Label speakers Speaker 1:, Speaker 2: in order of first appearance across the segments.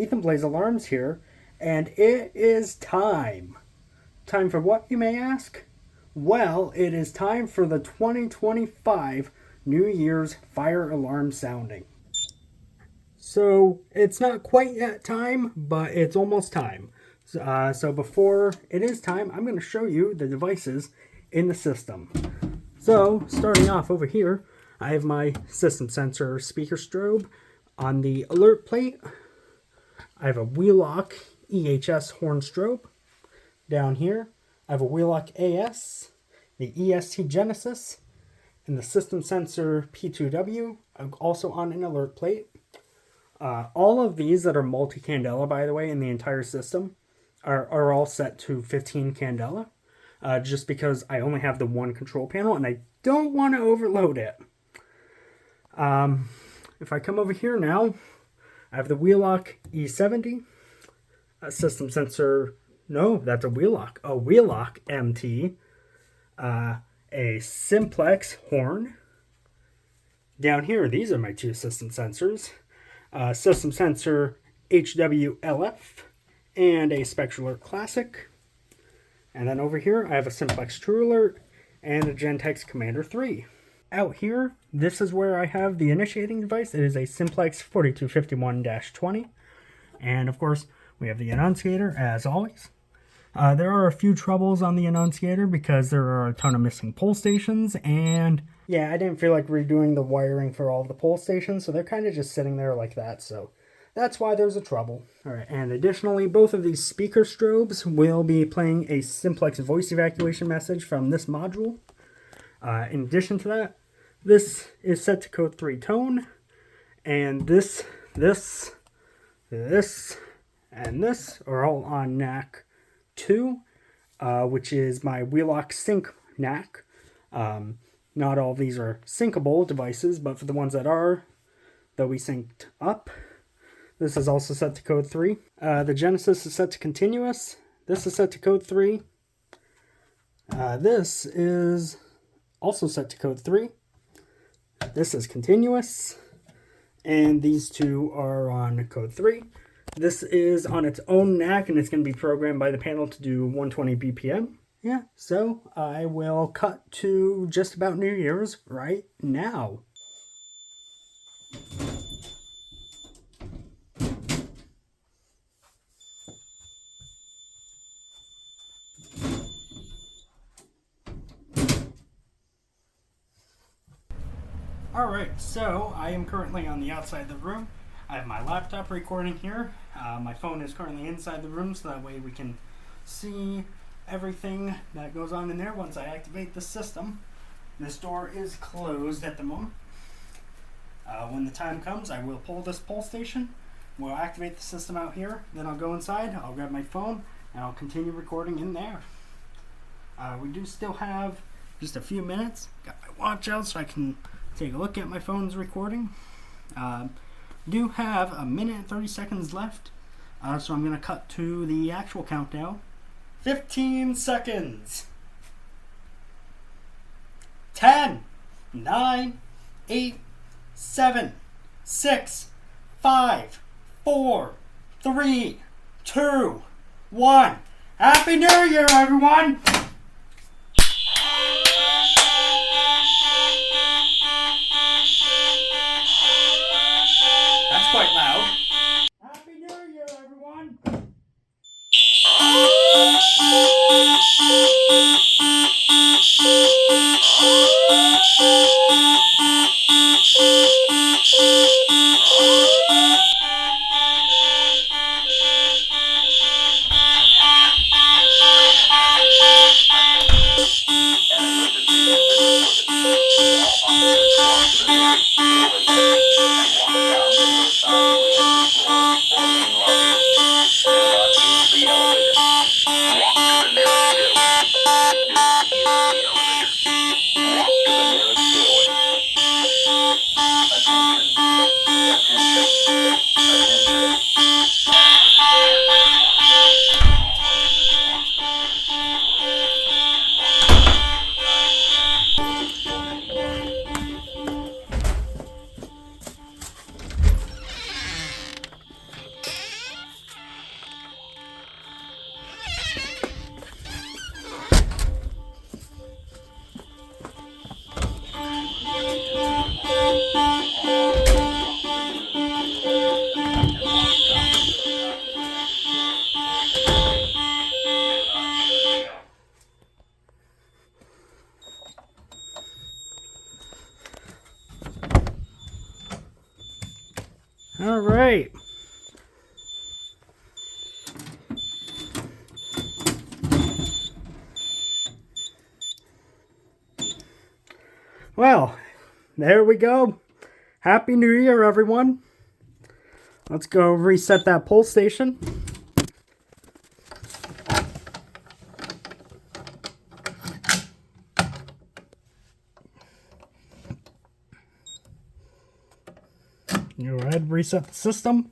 Speaker 1: Ethan Blaze Alarms here, and it is time. Time for what, you may ask? Well, it is time for the 2025 New Year's fire alarm sounding. So, it's not quite yet time, but it's almost time. So before it is time, I'm going to show you the devices in the system. So, starting off over here, I have my system sensor speaker strobe on the alert plate. I have a Wheelock EHS horn strobe. Down here, I have a Wheelock AS, the EST Genesis, and the system sensor P2W, also on an alert plate. All of these that are multi-candela, by the way, in the entire system, are all set to 15 candela. Just because I only have the one control panel and I don't want to overload it. If I come over here now, I have the Wheelock E70, a system sensor, no, that's a Wheelock MT, a Simplex horn. Down here, these are my two system sensors, system sensor HWLF and a Spectral Alert Classic. And then over here, I have a Simplex True Alert and a Gentex Commander 3. Out here, this is where I have the initiating device. It is a Simplex 4251-20. And of course, we have the annunciator, as always. There are a few troubles on the annunciator because there are a ton of missing pole stations. And yeah, I didn't feel like redoing the wiring for all of the pole stations, so they're kind of just sitting there like that. So that's why there's a trouble. Alright, and additionally, both of these speaker strobes will be playing a Simplex voice evacuation message from this module. In addition to that, this is set to code 3 tone, and this, and this are all on NAC 2, which is my Wheelock Sync NAC. Not all of these are syncable devices, but for the ones that are, they'll be synced up. This is also set to code 3. The Genesis is set to continuous. This is set to code 3. This is also set to code 3. This is continuous. And these two are on code 3. This is on its own NAC, and it's going to be programmed by the panel to do 120 BPM. Yeah, so I will cut to just about New Year's right now. Alright, so I am currently on the outside of the room. I have my laptop recording here. My phone is currently inside the room, so that way we can see everything that goes on in there once I activate the system. This door is closed at the moment. When the time comes, I will pull this pole station. We'll activate the system out here. Then I'll go inside, I'll grab my phone, and I'll continue recording in there. We do still have just a few minutes. Got my watch out so I can take a look at my phone's recording. Do have a minute and 30 seconds left, so I'm going to cut to the actual countdown. 15 seconds. 10, 9, 8, 7, 6, 5, 4, 3, 2, 1. Happy New Year, everyone! That's quite loud. Happy New Year, everyone! Well, there we go. Happy New Year, everyone. Let's go reset that pull station. Go ahead, reset the system.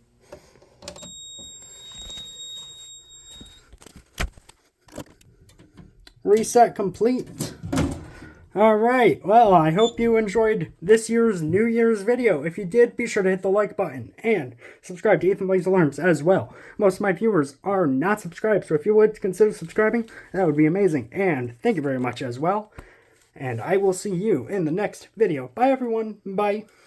Speaker 1: Reset complete. Alright, well, I hope you enjoyed this year's New Year's video. If you did, be sure to hit the like button and subscribe to Ethan Blaze Alarms as well. Most of my viewers are not subscribed, so if you would consider subscribing, that would be amazing. And thank you very much as well. And I will see you in the next video. Bye, everyone. Bye.